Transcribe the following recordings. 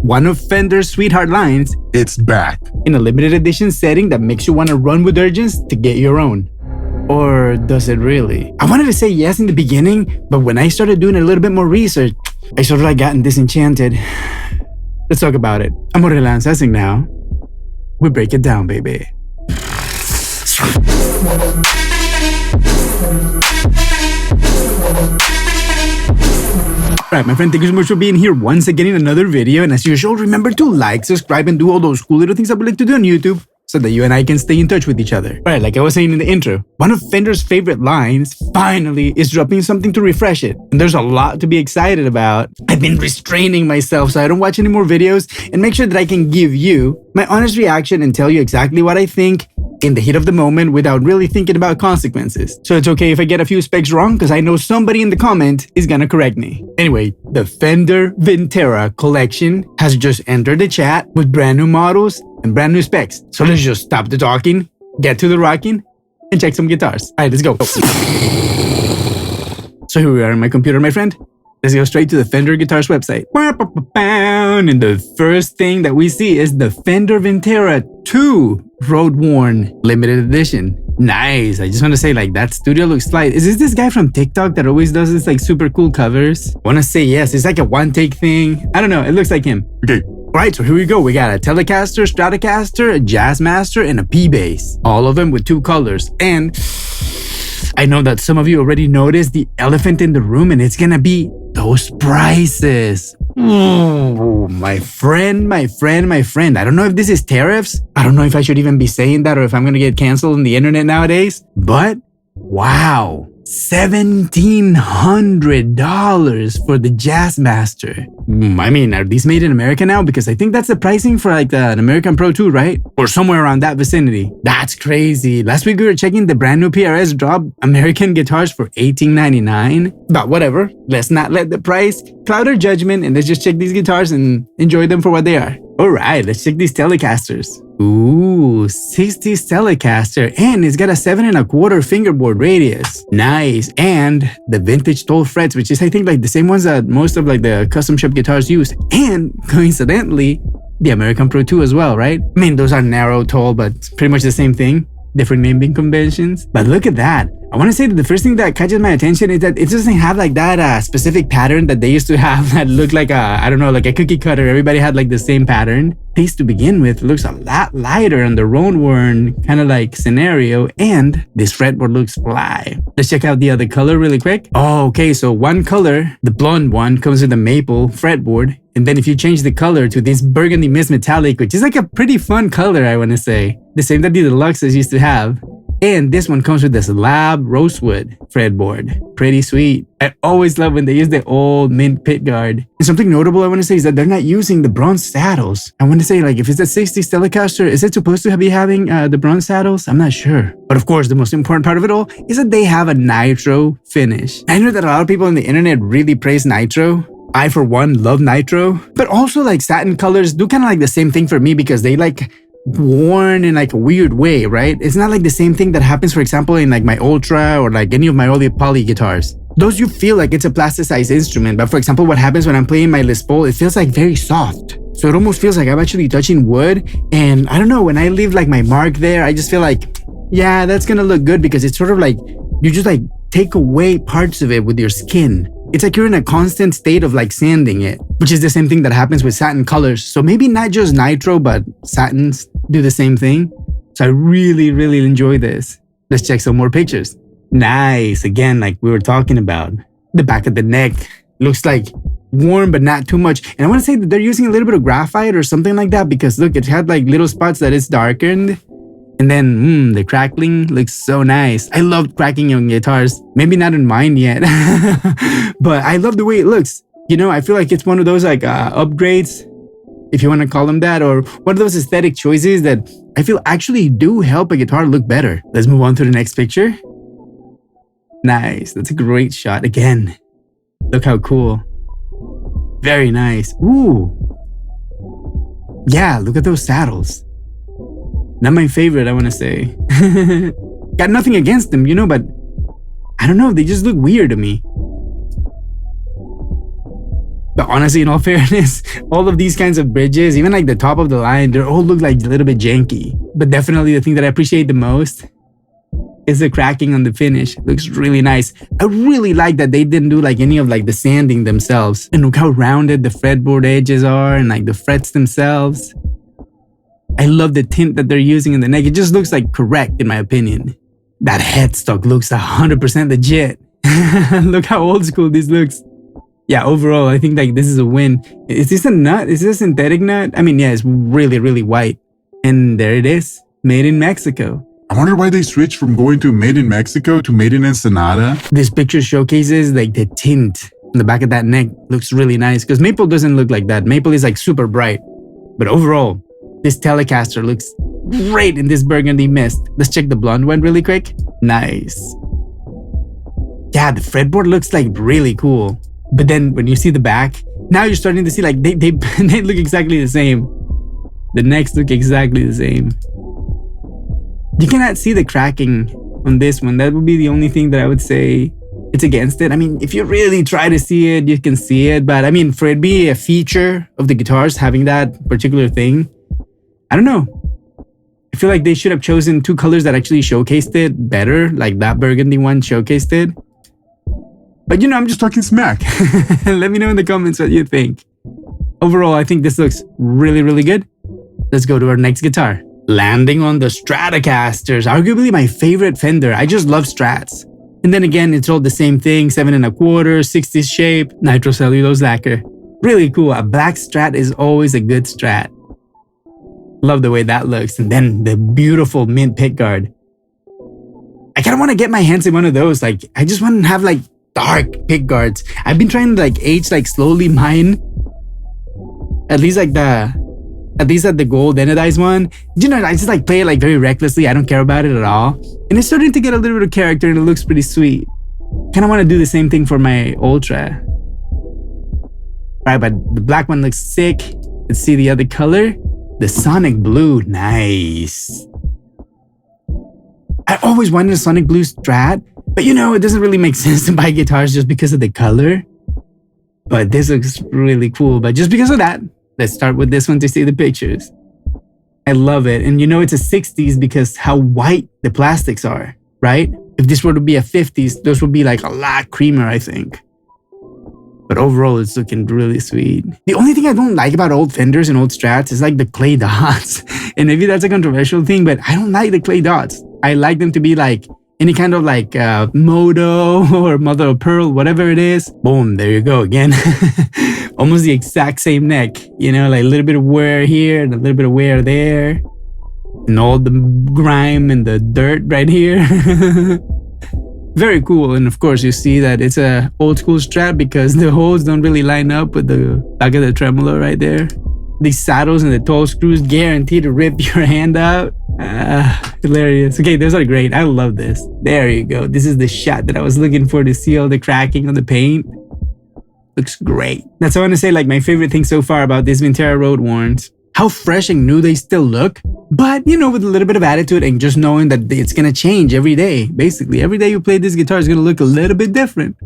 one of Fender's sweetheart lines, it's back. In a limited edition setting that makes you want to run with urgency to get your own. Or does it really? I wanted to say yes in the beginning, but when I started doing a little bit more research, I sort of like gotten disenchanted. Let's talk about it. I'm relaxing now. We break it down, baby. Alright, my friend, thank you so much for being here once again in another video. And as usual, remember to like, subscribe, and do all those cool little things I would like to do on YouTube so that you and I can stay in touch with each other. Alright, like I was saying in the intro, one of Fender's favorite lines finally is dropping something to refresh it. And there's a lot to be excited about. I've been restraining myself so I don't watch any more videos and make sure that I can give you my honest reaction and tell you exactly what I think in the heat of the moment without really thinking about consequences. So it's okay if I get a few specs wrong because I know somebody in the comment is gonna correct me. Anyway, the Fender Vintera collection has just entered the chat with brand new models and brand new specs. So let's just stop the talking, get to the rocking, and check some guitars. Alright, let's go. So here we are on my computer, my friend. Let's go straight to the Fender Guitars website. And the first thing that we see is the Fender Vintera 2 Road Worn Limited Edition. Nice. I just want to say, like, that studio looks slight. Is this guy from TikTok that always does this like super cool covers? I want to say yes. It's like a one-take thing. I don't know. It looks like him. Okay. Alright, so here we go. We got a Telecaster, Stratocaster, a Jazzmaster, and a P-Bass. All of them with two colors. And I know that some of you already noticed the elephant in the room, and it's gonna be those prices. Oh, my friend. I don't know if this is tariffs. I don't know if I should even be saying that or if I'm gonna get canceled on the internet nowadays. But wow, $1,700 for the Jazzmaster. I mean, are these made in America now? Because I think that's the pricing for like an American Pro 2, right? Or somewhere around that vicinity. That's crazy. Last week we were checking the brand new PRS drop American guitars for $18.99. But whatever, let's not let the price cloud our judgment and let's just check these guitars and enjoy them for what they are. Alright, let's check these Telecasters. Ooh, 60s Telecaster, and it's got a 7 1/4 fingerboard radius. Nice. And the vintage 12 frets, which is I think like the same ones that most of like the custom shop guitars use. And coincidentally, the American Pro 2 as well, right? I mean, those are narrow, tall, but pretty much the same thing. Different naming conventions. But look at that. I want to say that the first thing that catches my attention is that it doesn't have like that specific pattern that they used to have that looked like I don't know, like a cookie cutter. Everybody had like the same pattern. This to begin with looks a lot lighter on the road worn kind of like scenario, and this fretboard looks fly. Let's check out the other color really quick. Oh, okay, so one color, the blonde one, comes with a maple fretboard. And then if you change the color to this burgundy mist metallic, which is like a pretty fun color, I want to say. The same that the Deluxes used to have. And this one comes with the slab rosewood fretboard. Pretty sweet. I always love when they use the old mint pickguard. And something notable I want to say is that they're not using the bronze saddles. I want to say, like, if it's a 60s Telecaster, is it supposed to be having the bronze saddles? I'm not sure. But of course, the most important part of it all is that they have a Nitro finish. I know that a lot of people on the internet really praise Nitro. I, for one, love Nitro. But also, like, satin colors do kind of like the same thing for me because they, like, worn in like a weird way, right? It's not like the same thing that happens, for example, in like my Ultra or like any of my old poly guitars. Those you feel like it's a plasticized instrument, but for example, what happens when I'm playing my Les Paul, it feels like very soft. So it almost feels like I'm actually touching wood. And I don't know, when I leave like my mark there, I just feel like, yeah, that's gonna look good because it's sort of like, you just like take away parts of it with your skin. It's like you're in a constant state of like sanding it, which is the same thing that happens with satin colors. So maybe not just Nitro, but satins do the same thing. So I really enjoy this. Let's check some more pictures. Nice. Again, like we were talking about, the back of the neck looks like warm, but not too much. And I want to say that they're using a little bit of graphite or something like that because look, it had like little spots that it's darkened. And then, the crackling looks so nice. I love cracking on guitars. Maybe not in mine yet, but I love the way it looks. You know, I feel like it's one of those like upgrades, if you want to call them that, or one of those aesthetic choices that I feel actually do help a guitar look better. Let's move on to the next picture. Nice. That's a great shot. Again, look how cool. Very nice. Ooh. Yeah, look at those saddles. Not my favorite, I want to say. Got nothing against them, you know, but I don't know, they just look weird to me. But honestly, in all fairness, all of these kinds of bridges, even like the top of the line, they all look like a little bit janky. But definitely the thing that I appreciate the most is the cracking on the finish. It looks really nice. I really like that they didn't do like any of like the sanding themselves. And look how rounded the fretboard edges are and like the frets themselves. I love the tint that they're using in the neck. It just looks like correct in my opinion. That headstock looks 100% legit. Look how old school this looks. Yeah, overall, I think like this is a win. Is this a nut? Is this a synthetic nut? I mean, yeah, it's really, really white. And there it is, made in Mexico. I wonder why they switched from going to made in Mexico to made in Ensenada. This picture showcases like the tint on the back of that neck. Looks really nice because maple doesn't look like that. Maple is like super bright. But overall, this Telecaster looks great in this burgundy mist. Let's check the blonde one really quick. Nice. Yeah, the fretboard looks like really cool. But then when you see the back, now you're starting to see like they look exactly the same. The necks look exactly the same. You cannot see the cracking on this one. That would be the only thing that I would say it's against it. I mean, if you really try to see it, you can see it. But I mean, for it to be a feature of the guitars, having that particular thing, I don't know. I feel like they should have chosen two colors that actually showcased it better. Like that burgundy one showcased it. But you know, I'm just talking smack. Let me know in the comments what you think. Overall, I think this looks really, really good. Let's go to our next guitar. Landing on the Stratocasters, arguably my favorite Fender. I just love Strats. And then again, it's all the same thing, 7 1/4, 60s shape, Nitro cellulose lacquer. Really cool. A black Strat is always a good Strat. Love the way that looks. And then the beautiful mint pickguard. I kind of want to get my hands in one of those. Like, I just want to have like dark pickguards. I've been trying to like age like slowly mine. At least at the gold anodized one. You know, I just like play it like very recklessly. I don't care about it at all. And it's starting to get a little bit of character and it looks pretty sweet. Kind of want to do the same thing for my Ultra. Alright, but the black one looks sick. Let's see the other color. The Sonic Blue. Nice. I always wanted a Sonic Blue Strat. But you know, it doesn't really make sense to buy guitars just because of the color. But this looks really cool. But just because of that, let's start with this one to see the pictures. I love it. And you know it's a 60s because how white the plastics are, right? If this were to be a 50s, those would be like a lot creamier, I think. But overall, it's looking really sweet. The only thing I don't like about old Fenders and old Strats is like the clay dots. And maybe that's a controversial thing, but I don't like the clay dots. I like them to be like any kind of like Moto or Mother of Pearl, whatever it is. Boom, there you go again. Almost the exact same neck, you know, like a little bit of wear here and a little bit of wear there. And all the grime and the dirt right here. Very cool. And of course, you see that it's a old school Strat because the holes don't really line up with the back of the tremolo right there. These saddles and the toe screws guaranteed to rip your hand out. Hilarious. Okay, those are great. I love this. There you go. This is the shot that I was looking for to see all the cracking on the paint. Looks great. That's all I want to say, like my favorite thing so far about this Vintera Road Warns. How fresh and new they still look, but you know, with a little bit of attitude and just knowing that it's gonna change every day. Basically, every day you play this guitar is gonna look a little bit different.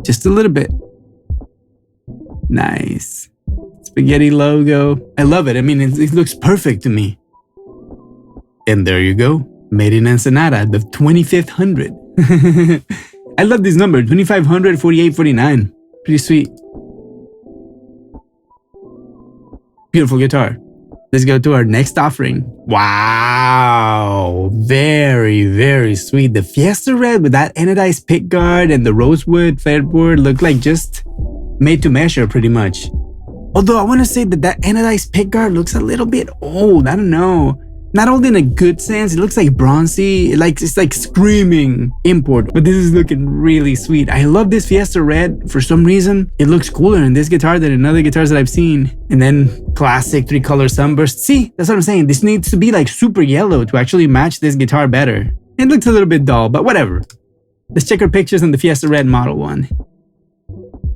Just a little bit. Nice. Spaghetti logo. I love it. I mean, it looks perfect to me. And there you go. Made in Ensenada, the 2500. I love this number, 2500, 48, 49. Pretty sweet. Beautiful guitar. Let's go to our next offering. Wow. Very, very sweet. The Fiesta Red with that anodized pickguard and the rosewood fretboard look like just made to measure pretty much. Although I want to say that anodized pickguard looks a little bit old. I don't know. Not old in a good sense. It looks like bronzy. It's like screaming import. But this is looking really sweet. I love this Fiesta Red. For some reason, it looks cooler in this guitar than in other guitars that I've seen. And then classic 3-color sunburst. See, that's what I'm saying. This needs to be like super yellow to actually match this guitar better. It looks a little bit dull, but whatever. Let's check our pictures on the Fiesta Red Model 1.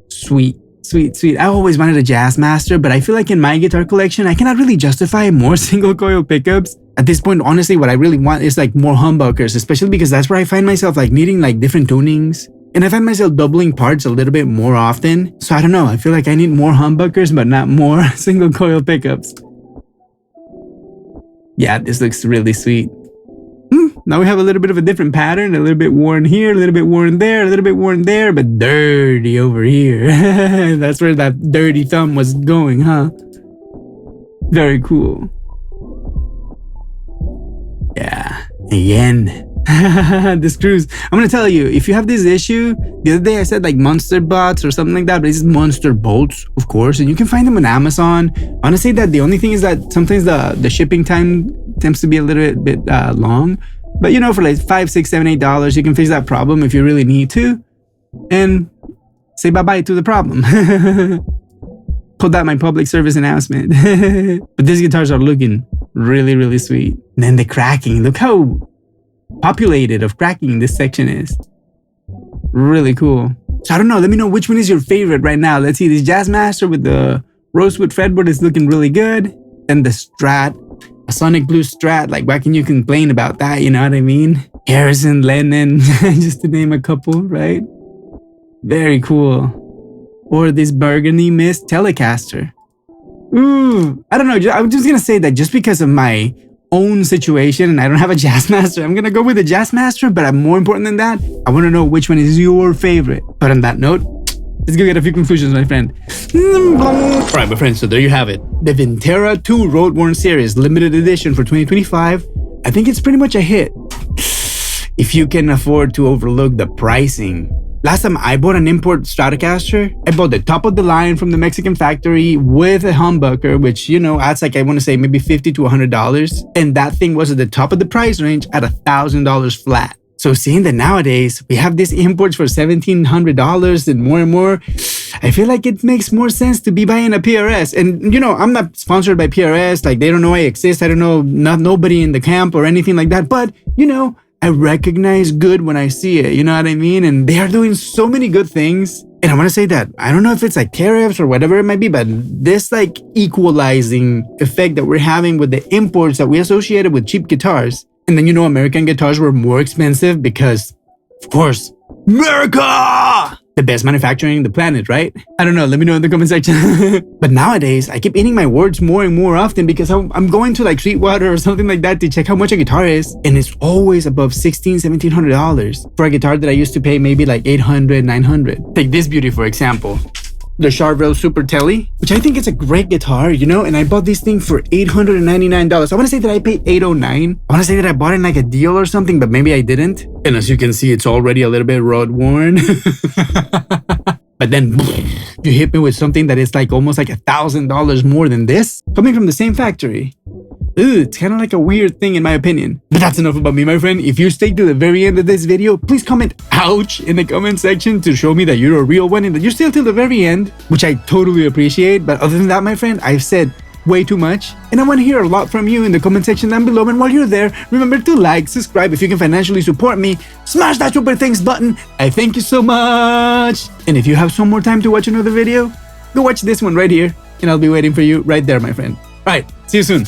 Sweet. Sweet, sweet. I always wanted a Jazzmaster, but I feel like in my guitar collection, I cannot really justify more single coil pickups. At this point, honestly, what I really want is like more humbuckers, especially because that's where I find myself like needing like different tunings. And I find myself doubling parts a little bit more often. So I don't know, I feel like I need more humbuckers, but not more single coil pickups. Yeah, this looks really sweet. Now we have a little bit of a different pattern, a little bit worn here, a little bit worn there, a little bit worn there, but dirty over here. That's where that dirty thumb was going, huh? Very cool. Yeah, again. The screws. I'm gonna tell you, if you have this issue, the other day I said like monster butts or something like that, but it's monster bolts, of course, and you can find them on Amazon. I want to say that the only thing is that sometimes the shipping time tends to be a little bit long, but you know, for like $5, $6, $7, $8, you can fix that problem if you really need to, and say bye-bye to the problem. Put that my public service announcement. But these guitars are looking really, really sweet. And then the cracking, look how populated of cracking this section is. Really cool. So I don't know, let me know which one is your favorite right now. Let's see, this Jazzmaster with the rosewood fretboard is looking really good. And the Strat, a Sonic Blue Strat, like what can you complain about that, you know what I mean? Harrison, Lennon, just to name a couple, right? Very cool. Or this burgundy mist Telecaster. Ooh, I don't know, I'm just gonna say that just because of my own situation and I don't have a Jazzmaster, I'm gonna go with the Jazzmaster, but more important than that, I wanna know which one is your favorite. But on that note, let's go get a few conclusions, my friend. Alright, my friends, so there you have it. The Vintera 2 Road Worn Series, limited edition for 2025. I think it's pretty much a hit. If you can afford to overlook the pricing. Last time I bought an import Stratocaster, I bought the top of the line from the Mexican factory with a humbucker, which, you know, adds like, I want to say maybe $50 to $100. And that thing was at the top of the price range at $1,000 flat. So seeing that nowadays we have these imports for $1,700 and more, I feel like it makes more sense to be buying a PRS. And, you know, I'm not sponsored by PRS. Like, they don't know I exist. I don't know, nobody in the camp or anything like that. But, you know, I recognize good when I see it, you know what I mean? And they are doing so many good things. And I want to say that, I don't know if it's like tariffs or whatever it might be, but this like equalizing effect that we're having with the imports that we associated with cheap guitars. And then, you know, American guitars were more expensive because, of course, America! The best manufacturing on the planet, right? I don't know, let me know in the comment section. But nowadays, I keep eating my words more and more often because I'm going to like Sweetwater or something like that to check how much a guitar is. And it's always above $1,600, $1,700 for a guitar that I used to pay maybe like $800, $900. Take this beauty, for example. The Charvel Super Tele, which I think is a great guitar, you know, and I bought this thing for $899. I want to say that I paid $809. I want to say that I bought it in like a deal or something, but maybe I didn't. And as you can see, it's already a little bit road worn. But then you hit me with something that is like almost like $1,000 more than this, coming from the same factory. It's kind of like a weird thing in my opinion. But that's enough about me, my friend. If you stay to the very end of this video, please comment ouch in the comment section to show me that you're a real one and that you're still till the very end, which I totally appreciate. But other than that, my friend, I've said way too much and I want to hear a lot from you in the comment section down below. And while you're there, remember to like, subscribe if you can financially support me, smash that super thanks button. I thank you so much. And if you have some more time to watch another video, go watch this one right here and I'll be waiting for you right there, my friend. All right, see you soon.